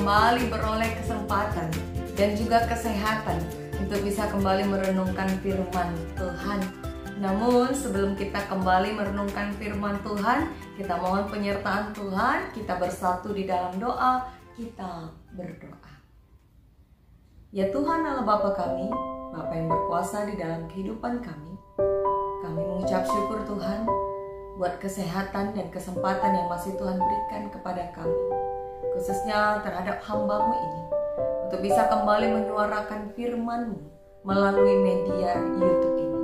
kembali beroleh kesempatan dan juga kesehatan untuk bisa kembali merenungkan firman Tuhan. Namun sebelum kita kembali merenungkan firman Tuhan, kita mohon penyertaan Tuhan, kita bersatu di dalam doa, kita berdoa. Ya Tuhan Allah Bapa kami, Bapa yang berkuasa di dalam kehidupan kami mengucap syukur Tuhan buat kesehatan dan kesempatan yang masih Tuhan berikan kepada kami, khususnya terhadap hamba-Mu ini, untuk bisa kembali menyuarakan firman-Mu melalui media YouTube ini.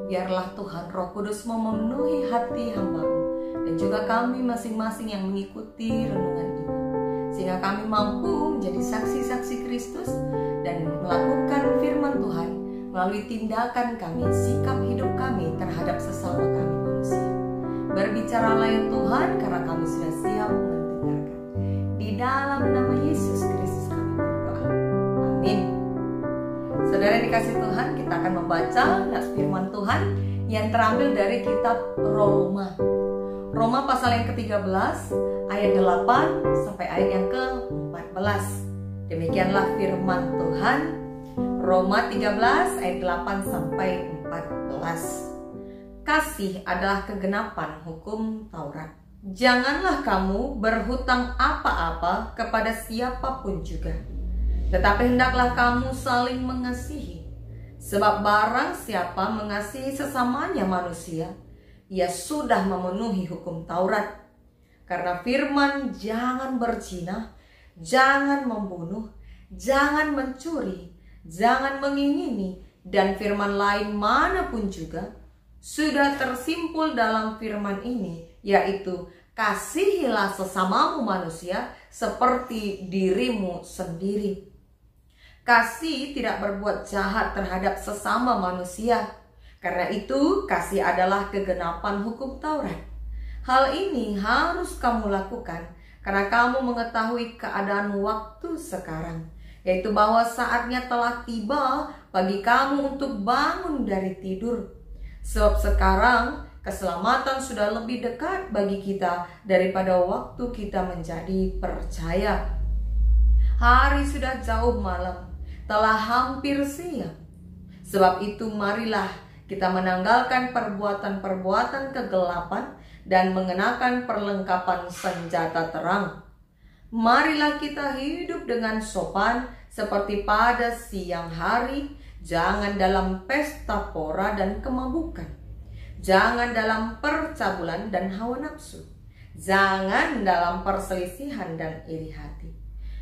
Biarlah Tuhan Roh Kudus memenuhi hati hamba-Mu dan juga kami masing-masing yang mengikuti renungan ini, sehingga kami mampu menjadi saksi-saksi Kristus dan melakukan firman Tuhan melalui tindakan kami, sikap hidup kami terhadap sesama kami manusia. Berbicaralah ya Tuhan, karena kami sudah siap mendengarkan. Di dalam nama Yesus Kristus kami berdoa. Amin. Saudara dikasih Tuhan, kita akan membaca nas firman Tuhan yang terambil dari kitab Roma. Roma pasal yang ke-13 ayat 8 sampai ayat yang ke-14. Demikianlah firman Tuhan. Roma 13 ayat 8 sampai 14. Kasih adalah kegenapan hukum Taurat. Janganlah kamu berhutang apa-apa kepada siapapun juga, tetapi hendaklah kamu saling mengasihi. Sebab barang siapa mengasihi sesamanya manusia, ia sudah memenuhi hukum Taurat. Karena firman jangan berzina, jangan membunuh, jangan mencuri, jangan mengingini, dan firman lain manapun juga sudah tersimpul dalam firman ini, yaitu kasihilah sesamamu manusia seperti dirimu sendiri. Kasih tidak berbuat jahat terhadap sesama manusia. Karena itu kasih adalah kegenapan hukum Taurat. Hal ini harus kamu lakukan karena kamu mengetahui keadaan waktu sekarang, yaitu bahwa saatnya telah tiba bagi kamu untuk bangun dari tidur. Sebab sekarang keselamatan sudah lebih dekat bagi kita daripada waktu kita menjadi percaya. Hari sudah jauh malam, telah hampir siang. Sebab itu marilah kita menanggalkan perbuatan-perbuatan kegelapan dan mengenakan perlengkapan senjata terang. Marilah kita hidup dengan sopan seperti pada siang hari. Jangan dalam pesta pora dan kemabukan. Jangan dalam percabulan dan hawa nafsu. Jangan dalam perselisihan dan iri hati.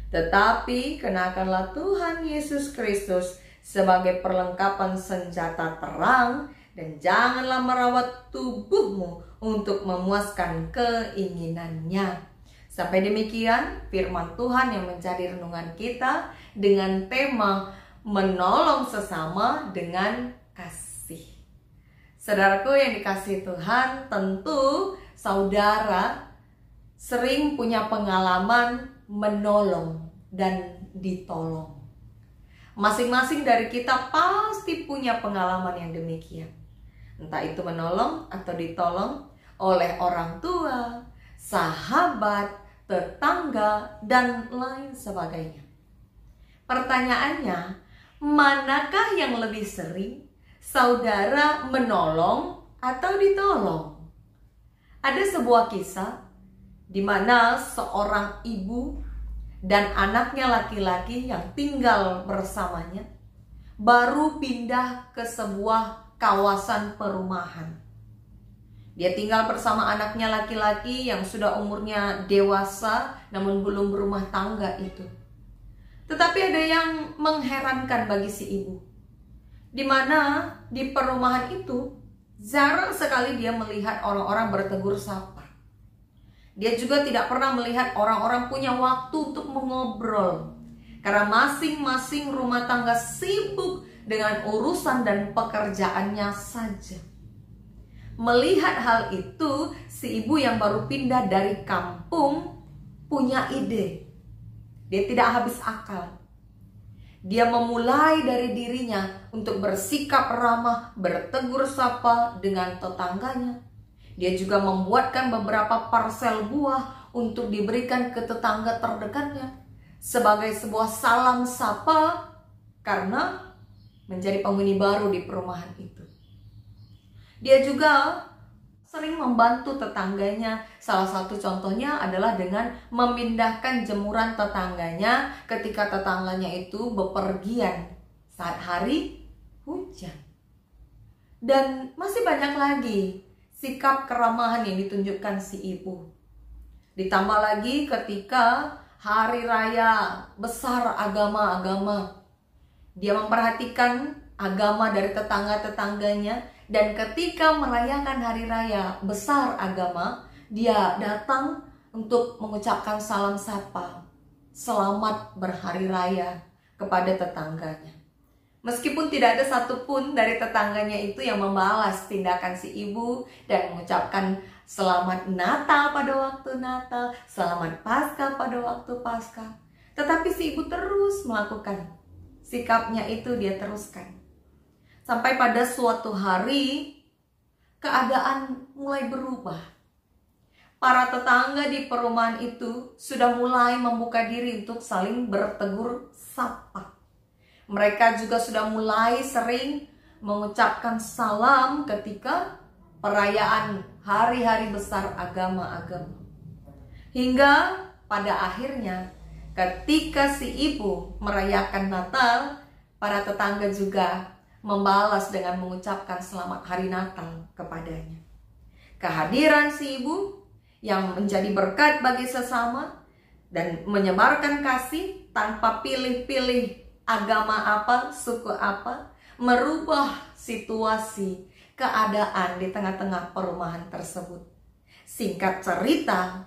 Tetapi kenakanlah Tuhan Yesus Kristus sebagai perlengkapan senjata terang, dan janganlah merawat tubuhmu untuk memuaskan keinginannya. Sampai demikian firman Tuhan yang menjadi renungan kita dengan tema menolong sesama dengan kasih. Saudaraku yang dikasihi Tuhan, tentu saudara sering punya pengalaman menolong dan ditolong. Masing-masing dari kita pasti punya pengalaman yang demikian. Entah itu menolong atau ditolong oleh orang tua, sahabat, tetangga, dan lain sebagainya. Pertanyaannya, manakah yang lebih sering saudara menolong atau ditolong? Ada sebuah kisah di mana seorang ibu dan anaknya laki-laki yang tinggal bersamanya baru pindah ke sebuah kawasan perumahan. Dia tinggal bersama anaknya laki-laki yang sudah umurnya dewasa namun belum berumah tangga itu. Tetapi ada yang mengherankan bagi si ibu, di mana di perumahan itu jarang sekali dia melihat orang-orang bertegur sapa. Dia juga tidak pernah melihat orang-orang punya waktu untuk mengobrol, karena masing-masing rumah tangga sibuk dengan urusan dan pekerjaannya saja. Melihat hal itu, si ibu yang baru pindah dari kampung punya ide. Dia tidak habis akal. Dia memulai dari dirinya untuk bersikap ramah, bertegur sapa dengan tetangganya. Dia juga membuatkan beberapa parsel buah untuk diberikan ke tetangga terdekatnya. sebagai sebuah salam sapa karena menjadi penghuni baru di perumahan itu. Dia juga sering membantu tetangganya. Salah satu contohnya adalah dengan memindahkan jemuran tetangganya ketika tetangganya itu bepergian saat hari hujan. Dan masih banyak lagi sikap keramahan yang ditunjukkan si ibu. Ditambah lagi ketika hari raya besar agama-agama, dia memperhatikan agama dari tetangga-tetangganya. Dan ketika merayakan hari raya besar agama, dia datang untuk mengucapkan salam sapa, selamat berhari raya kepada tetangganya. Meskipun tidak ada satupun dari tetangganya itu yang membalas tindakan si ibu dan mengucapkan selamat Natal pada waktu Natal, selamat Paskah pada waktu Paskah. Tetapi si ibu terus melakukan sikapnya itu, dia teruskan. Sampai pada suatu hari, keadaan mulai berubah. Para tetangga di perumahan itu sudah mulai membuka diri untuk saling bertegur sapa. Mereka juga sudah mulai sering mengucapkan salam ketika perayaan hari-hari besar agama-agama. Hingga pada akhirnya, ketika si ibu merayakan Natal, para tetangga juga membalas dengan mengucapkan selamat hari Natal kepadanya. Kehadiran si ibu yang menjadi berkat bagi sesama dan menyebarkan kasih tanpa pilih-pilih agama apa, suku apa, merubah situasi keadaan di tengah-tengah perumahan tersebut. Singkat cerita,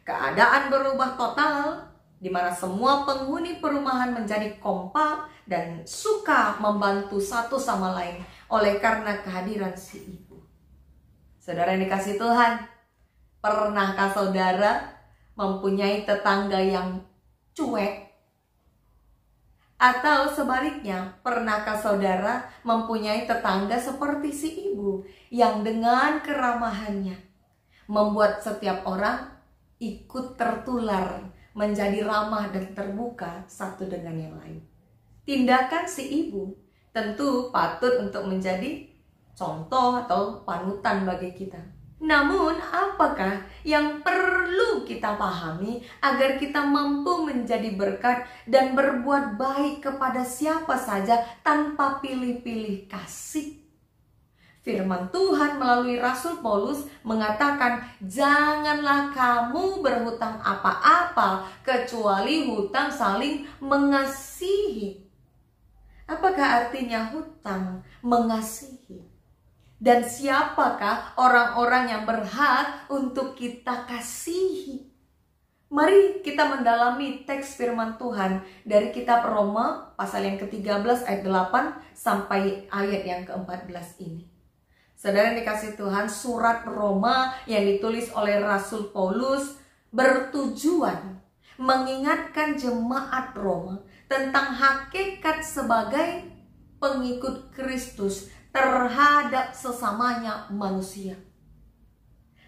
keadaan berubah total, di mana semua penghuni perumahan menjadi kompak dan suka membantu satu sama lain oleh karena kehadiran si ibu. Saudara yang dikasihi Tuhan, pernahkah saudara mempunyai tetangga yang cuek? Atau sebaliknya, pernahkah saudara mempunyai tetangga seperti si ibu yang dengan keramahannya membuat setiap orang ikut tertular, menjadi ramah dan terbuka satu dengan yang lain? Tindakan si ibu tentu patut untuk menjadi contoh atau panutan bagi kita. Namun, apakah yang perlu kita pahami agar kita mampu menjadi berkat dan berbuat baik kepada siapa saja tanpa pilih-pilih kasih? Firman Tuhan melalui Rasul Paulus mengatakan, janganlah kamu berhutang apa-apa kecuali hutang saling mengasihi. Apakah artinya hutang mengasihi? Dan siapakah orang-orang yang berhak untuk kita kasihi? Mari kita mendalami teks firman Tuhan dari kitab Roma pasal yang ke-13 ayat 8 sampai ayat yang ke-14 ini. Saudara yang dikasihi Tuhan, surat Roma yang ditulis oleh Rasul Paulus bertujuan mengingatkan jemaat Roma tentang hakikat sebagai pengikut Kristus terhadap sesamanya manusia.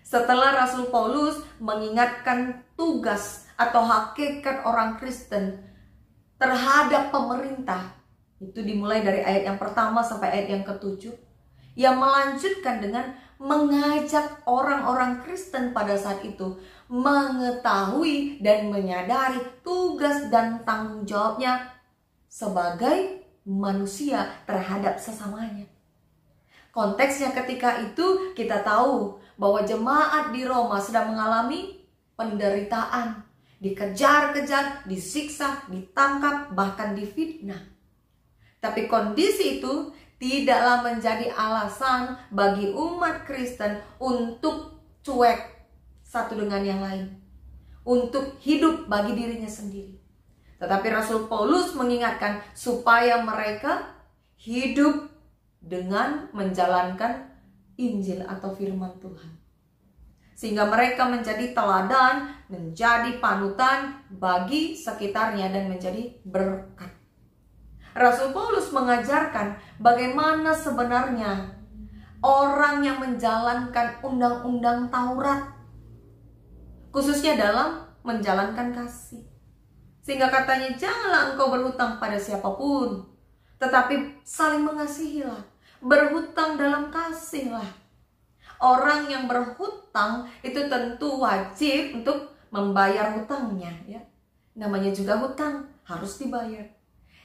Setelah Rasul Paulus mengingatkan tugas atau hakikat orang Kristen terhadap pemerintah, itu dimulai dari ayat yang pertama sampai ayat yang ke-7, yang melanjutkan dengan mengajak orang-orang Kristen pada saat itu mengetahui dan menyadari tugas dan tanggung jawabnya sebagai manusia terhadap sesamanya. Konteksnya ketika itu kita tahu bahwa jemaat di Roma sedang mengalami penderitaan, dikejar-kejar, disiksa, ditangkap, bahkan difitnah. Tapi kondisi itu tidaklah menjadi alasan bagi umat Kristen untuk cuek satu dengan yang lain, untuk hidup bagi dirinya sendiri. Tetapi Rasul Paulus mengingatkan supaya mereka hidup dengan menjalankan Injil atau firman Tuhan, sehingga mereka menjadi teladan, menjadi panutan bagi sekitarnya dan menjadi berkat. Rasul Paulus mengajarkan bagaimana sebenarnya orang yang menjalankan undang-undang Taurat, khususnya dalam menjalankan kasih. Sehingga katanya janganlah engkau berhutang pada siapapun, tetapi saling mengasihilah, berhutang dalam kasihlah. Orang yang berhutang itu tentu wajib untuk membayar hutangnya, ya. Namanya juga hutang, harus dibayar.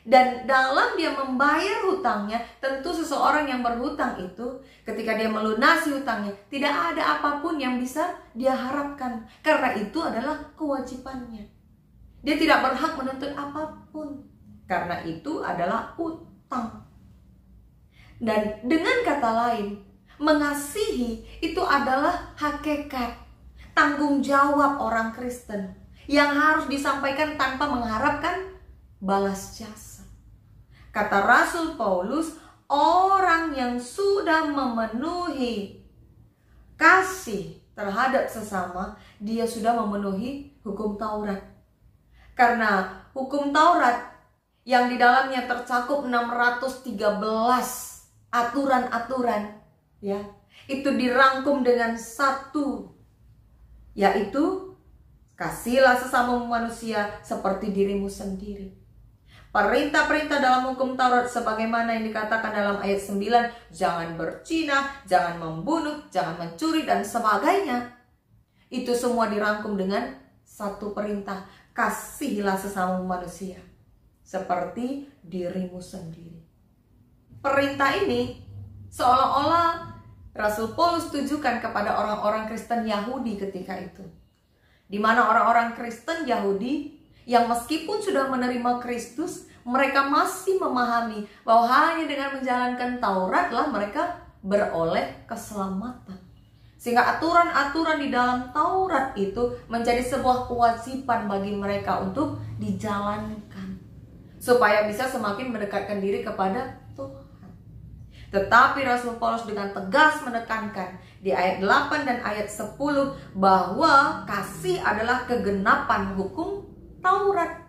Dan dalam dia membayar hutangnya, tentu seseorang yang berhutang itu ketika dia melunasi hutangnya, tidak ada apapun yang bisa dia harapkan, karena itu adalah kewajibannya. Dia tidak berhak menuntut apapun, karena itu adalah hutang. Dan dengan kata lain, mengasihi itu adalah hakikat tanggung jawab orang Kristen yang harus disampaikan tanpa mengharapkan balas jasa. Kata Rasul Paulus, orang yang sudah memenuhi kasih terhadap sesama, dia sudah memenuhi hukum Taurat. Karena hukum Taurat yang di dalamnya tercakup 613 aturan-aturan, ya, itu dirangkum dengan satu, yaitu kasihlah sesama manusia seperti dirimu sendiri. Perintah-perintah dalam hukum Taurat sebagaimana yang dikatakan dalam ayat 9, jangan berzina, jangan membunuh, jangan mencuri dan sebagainya. Itu semua dirangkum dengan satu perintah, kasihilah sesama manusia seperti dirimu sendiri. Perintah ini seolah-olah Rasul Paulus tujukan kepada orang-orang Kristen Yahudi ketika itu, di mana orang-orang Kristen Yahudi yang meskipun sudah menerima Kristus, mereka masih memahami bahwa hanya dengan menjalankan Tauratlah mereka beroleh keselamatan. Sehingga aturan-aturan di dalam Taurat itu menjadi sebuah kewajiban bagi mereka untuk dijalankan, supaya bisa semakin mendekatkan diri kepada Tuhan. Tetapi Rasul Paulus dengan tegas menekankan di ayat 8 dan ayat 10 bahwa kasih adalah kegenapan hukum Taurat.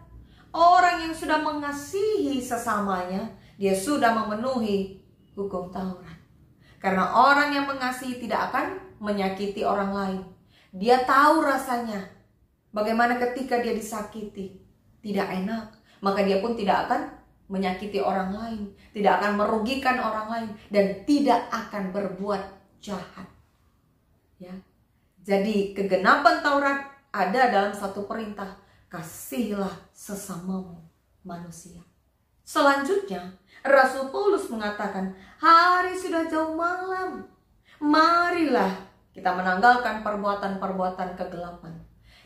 Orang yang sudah mengasihi sesamanya, dia sudah memenuhi hukum Taurat. Karena orang yang mengasihi tidak akan menyakiti orang lain. Dia tahu rasanya bagaimana ketika dia disakiti, tidak enak, maka dia pun tidak akan menyakiti orang lain, tidak akan merugikan orang lain, dan tidak akan berbuat jahat. Ya. Jadi kegenapan Taurat ada dalam satu perintah, kasihilah sesamamu manusia. Selanjutnya, Rasul Paulus mengatakan, hari sudah jauh malam. Marilah kita menanggalkan perbuatan-perbuatan kegelapan.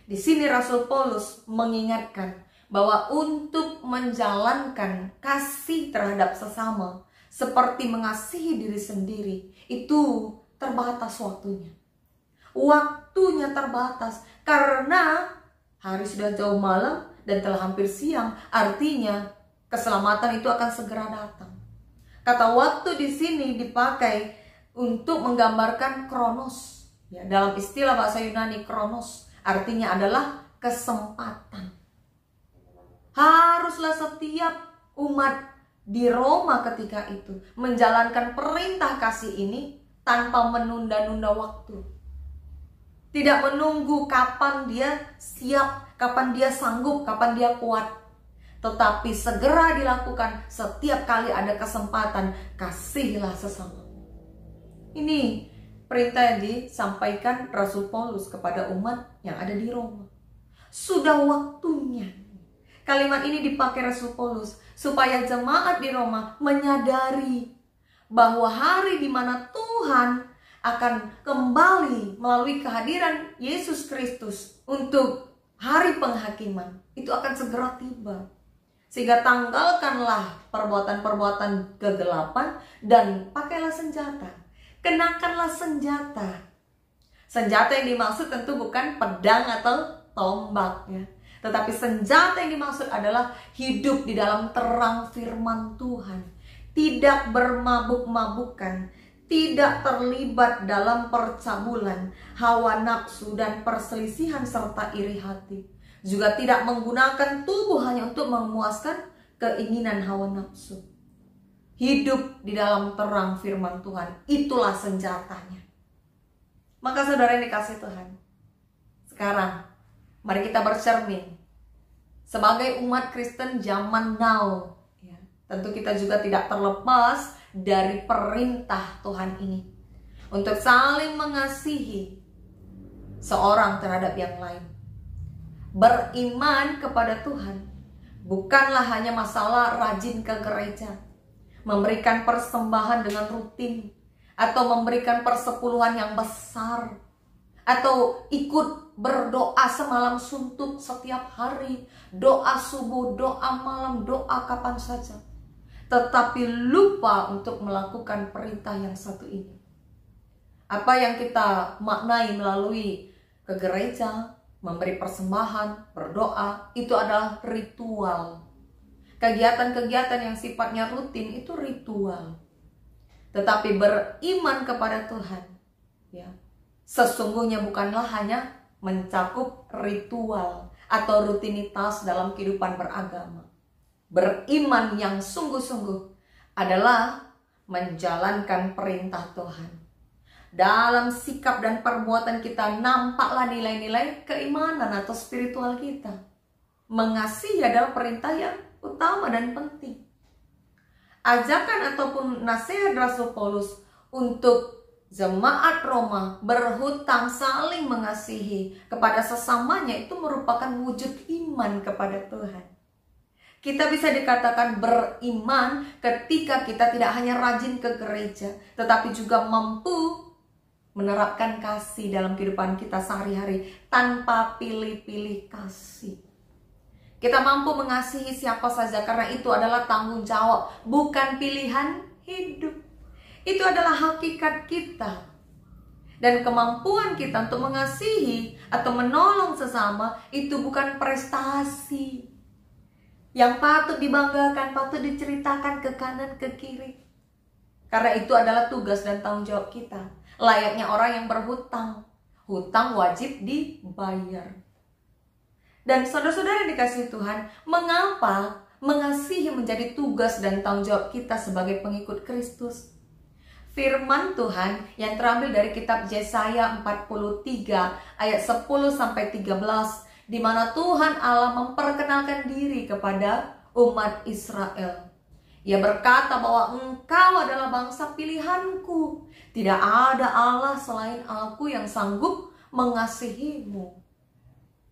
Di sini Rasul Paulus mengingatkan bahwa untuk menjalankan kasih terhadap sesama seperti mengasihi diri sendiri, itu terbatas waktunya. Waktunya terbatas karena hari sudah jauh malam dan telah hampir siang, artinya keselamatan itu akan segera datang. Kata waktu di sini dipakai untuk menggambarkan kronos. Ya, dalam istilah bahasa Yunani, kronos artinya adalah kesempatan. Haruslah setiap umat di Roma ketika itu menjalankan perintah kasih ini tanpa menunda-nunda waktu. Tidak menunggu kapan dia siap, kapan dia sanggup, kapan dia kuat. Tetapi segera dilakukan setiap kali ada kesempatan, kasihilah sesama. Ini perintah yang disampaikan Rasul Paulus kepada umat yang ada di Roma. Sudah waktunya. Kalimat ini dipakai Rasul Paulus supaya jemaat di Roma menyadari bahwa hari di mana Tuhan akan kembali melalui kehadiran Yesus Kristus untuk hari penghakiman, itu akan segera tiba. Sehingga tanggalkanlah perbuatan-perbuatan kegelapan dan pakailah senjata. Kenakanlah senjata. Senjata yang dimaksud tentu bukan pedang atau tombak, ya. Tetapi senjata yang dimaksud adalah hidup di dalam terang firman Tuhan. Tidak bermabuk-mabukan, tidak terlibat dalam percabulan, hawa nafsu dan perselisihan serta iri hati. Juga tidak menggunakan tubuh hanya untuk memuaskan keinginan hawa nafsu. Hidup di dalam terang firman Tuhan, itulah senjatanya. Maka saudara yang dikasihi Tuhan, sekarang mari kita bercermin sebagai umat Kristen zaman now, ya, tentu kita juga tidak terlepas dari perintah Tuhan ini untuk saling mengasihi seorang terhadap yang lain. Beriman kepada Tuhan bukanlah hanya masalah rajin ke gereja, memberikan persembahan dengan rutin, atau memberikan persepuluhan yang besar, atau ikut berdoa semalam suntuk setiap hari, doa subuh, doa malam, doa kapan saja, tetapi lupa untuk melakukan perintah yang satu ini. Apa yang kita maknai melalui ke gereja, memberi persembahan, berdoa, itu adalah ritual. Kegiatan-kegiatan yang sifatnya rutin itu ritual. Tetapi beriman kepada Tuhan, ya, sesungguhnya bukanlah hanya mencakup ritual atau rutinitas dalam kehidupan beragama. Beriman yang sungguh-sungguh adalah menjalankan perintah Tuhan. Dalam sikap dan perbuatan kita nampaklah nilai-nilai keimanan atau spiritual kita. Mengasihi adalah perintah yang utama dan penting. Ajakan ataupun nasihat Rasul Paulus untuk jemaat Roma berhutang saling mengasihi kepada sesamanya itu merupakan wujud iman kepada Tuhan. Kita bisa dikatakan beriman ketika kita tidak hanya rajin ke gereja, tetapi juga mampu menerapkan kasih dalam kehidupan kita sehari-hari tanpa pilih-pilih kasih. Kita mampu mengasihi siapa saja karena itu adalah tanggung jawab, bukan pilihan hidup. Itu adalah hakikat kita. Dan kemampuan kita untuk mengasihi atau menolong sesama itu bukan prestasi yang patut dibanggakan, patut diceritakan ke kanan ke kiri. Karena itu adalah tugas dan tanggung jawab kita. Layaknya orang yang berhutang, hutang wajib dibayar. Dan saudara-saudara yang dikasihi Tuhan, mengapa mengasihi menjadi tugas dan tanggung jawab kita sebagai pengikut Kristus? Firman Tuhan yang terambil dari kitab Yesaya 43 ayat 10-13, di mana Tuhan Allah memperkenalkan diri kepada umat Israel. Ia berkata bahwa engkau adalah bangsa pilihanku. Tidak ada Allah selain aku yang sanggup mengasihimu.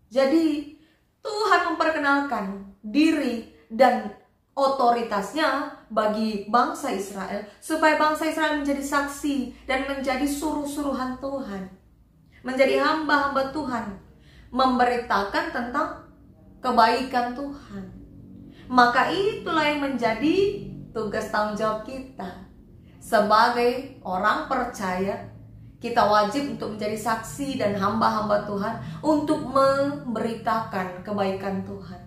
Jadi Tuhan memperkenalkan diri dan otoritasnya bagi bangsa Israel, supaya bangsa Israel menjadi saksi dan menjadi suruh-suruhan Tuhan, menjadi hamba-hamba Tuhan, memberitakan tentang kebaikan Tuhan. Maka itulah yang menjadi tugas tanggung jawab kita. Sebagai orang percaya, kita wajib untuk menjadi saksi dan hamba-hamba Tuhan untuk memberitakan kebaikan Tuhan.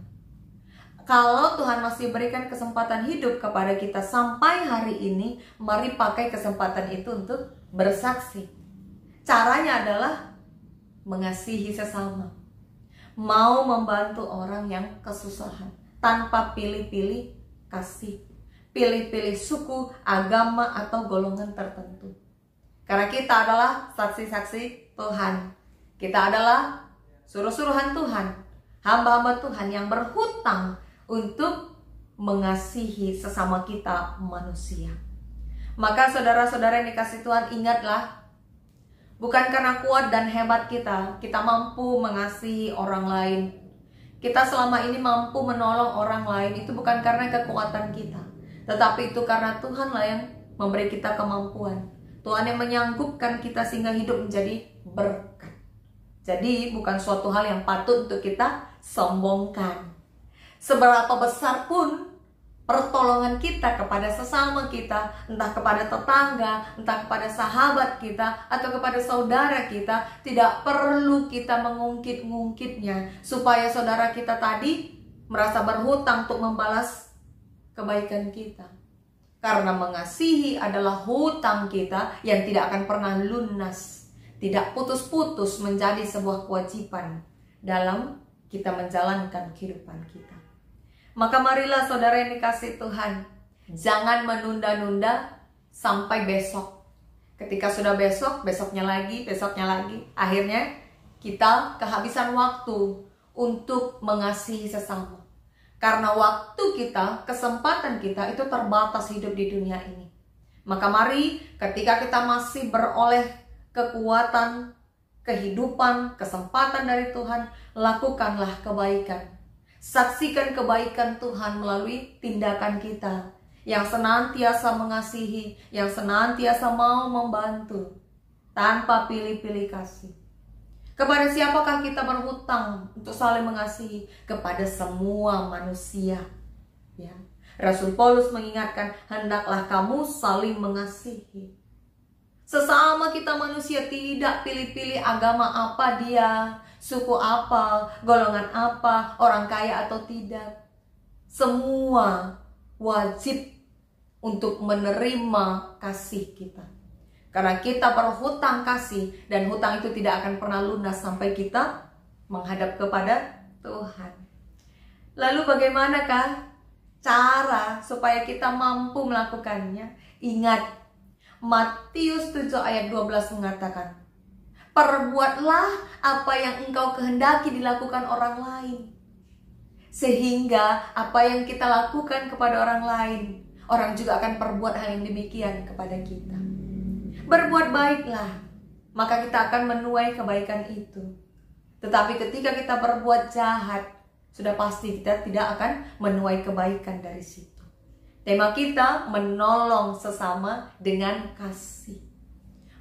Kalau Tuhan masih berikan kesempatan hidup kepada kita sampai hari ini, mari pakai kesempatan itu untuk bersaksi. Caranya adalah mengasihi sesama, mau membantu orang yang kesusahan, tanpa pilih-pilih kasih, pilih-pilih suku, agama, atau golongan tertentu. Karena kita adalah saksi-saksi Tuhan. Kita adalah suruh-suruhan Tuhan, hamba-hamba Tuhan yang berhutang untuk mengasihi sesama kita manusia. Maka saudara-saudara yang dikasihi Tuhan, ingatlah, bukan karena kuat dan hebat kita mampu mengasihi orang lain. Kita selama ini mampu menolong orang lain, itu bukan karena kekuatan kita, tetapi itu karena Tuhanlah yang memberi kita kemampuan. Tuhan yang menyanggupkan kita sehingga hidup menjadi berkat. Jadi bukan suatu hal yang patut untuk kita sombongkan. Seberapa besar pun pertolongan kita kepada sesama kita, entah kepada tetangga, entah kepada sahabat kita, atau kepada saudara kita, tidak perlu kita mengungkit-ungkitnya, supaya saudara kita tadi merasa berhutang untuk membalas kebaikan kita. Karena mengasihi adalah hutang kita yang tidak akan pernah lunas, tidak putus-putus menjadi sebuah kewajiban dalam kita menjalankan kehidupan kita. Maka marilah saudara yang dikasihi Tuhan, jangan menunda-nunda sampai besok. Ketika sudah besok, besoknya lagi, akhirnya kita kehabisan waktu untuk mengasihi sesama. Karena waktu kita, kesempatan kita itu terbatas hidup di dunia ini. Maka mari ketika kita masih beroleh kekuatan, kehidupan, kesempatan dari Tuhan, lakukanlah kebaikan. Saksikan kebaikan Tuhan melalui tindakan kita yang senantiasa mengasihi, yang senantiasa mau membantu tanpa pilih-pilih kasih. Kepada siapakah kita berhutang untuk saling mengasihi? Kepada semua manusia. Ya. Rasul Paulus mengingatkan, hendaklah kamu saling mengasihi. Sesama kita manusia, tidak pilih-pilih agama apa dia, suku apa, golongan apa, orang kaya atau tidak. Semua wajib untuk menerima kasih kita. Karena kita berhutang kasih, dan hutang itu tidak akan pernah lunas sampai kita menghadap kepada Tuhan. Lalu bagaimanakah cara supaya kita mampu melakukannya? Ingat, Matius 7 ayat 12 mengatakan, perbuatlah apa yang engkau kehendaki dilakukan orang lain. Sehingga apa yang kita lakukan kepada orang lain, orang juga akan perbuat hal yang demikian kepada kita. Berbuat baiklah, maka kita akan menuai kebaikan itu. Tetapi ketika kita berbuat jahat, sudah pasti kita tidak akan menuai kebaikan dari situ. Tema kita menolong sesama dengan kasih.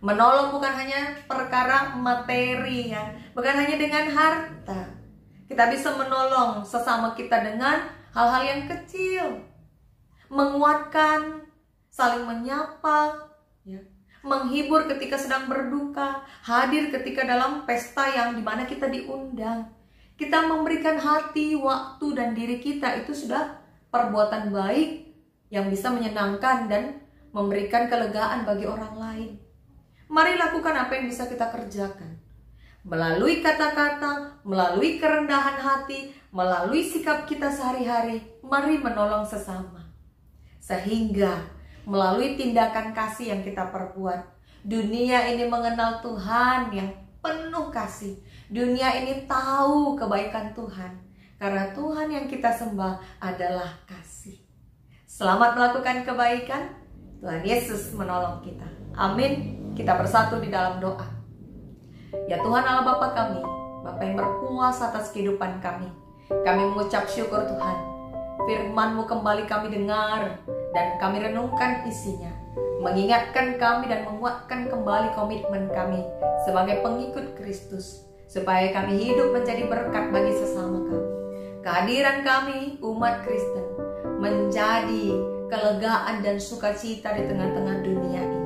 Menolong bukan hanya perkara materi, ya, bukan hanya dengan harta. Kita bisa menolong sesama kita dengan hal-hal yang kecil, menguatkan, saling menyapa, ya, menghibur ketika sedang berduka, hadir ketika dalam pesta yang dimana kita diundang. Kita memberikan hati, waktu, dan diri kita, itu sudah perbuatan baik yang bisa menyenangkan dan memberikan kelegaan bagi orang lain. Mari lakukan apa yang bisa kita kerjakan. Melalui kata-kata, melalui kerendahan hati, melalui sikap kita sehari-hari, mari menolong sesama. Sehingga melalui tindakan kasih yang kita perbuat, dunia ini mengenal Tuhan yang penuh kasih. Dunia ini tahu kebaikan Tuhan, karena Tuhan yang kita sembah adalah kasih. Selamat melakukan kebaikan. Tuhan Yesus menolong kita. Amin. Kita bersatu di dalam doa. Ya Tuhan Allah Bapa kami, Bapa yang berkuasa atas kehidupan kami mengucap syukur Tuhan. Firman-Mu kembali kami dengar dan kami renungkan isinya, mengingatkan kami dan menguatkan kembali komitmen kami sebagai pengikut Kristus, supaya kami hidup menjadi berkat bagi sesama kami. Kehadiran kami, umat Kristen, menjadi kelegaan dan sukacita di tengah-tengah dunia ini.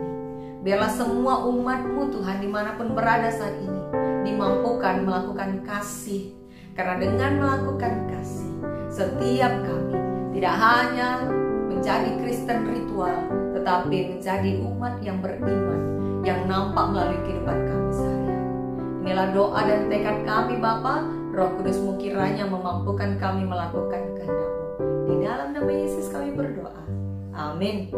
Biarlah semua umat-Mu Tuhan dimanapun berada saat ini dimampukan melakukan kasih. Karena dengan melakukan kasih, setiap kami tidak hanya menjadi Kristen ritual, tetapi menjadi umat yang beriman, yang nampak melalui kehidupan kami sehari-hari. Inilah doa dan tekad kami Bapa. Roh Kudus-Mu kiranya memampukan kami melakukan kehendak-Mu. Di dalam nama Yesus kami berdoa. Amin.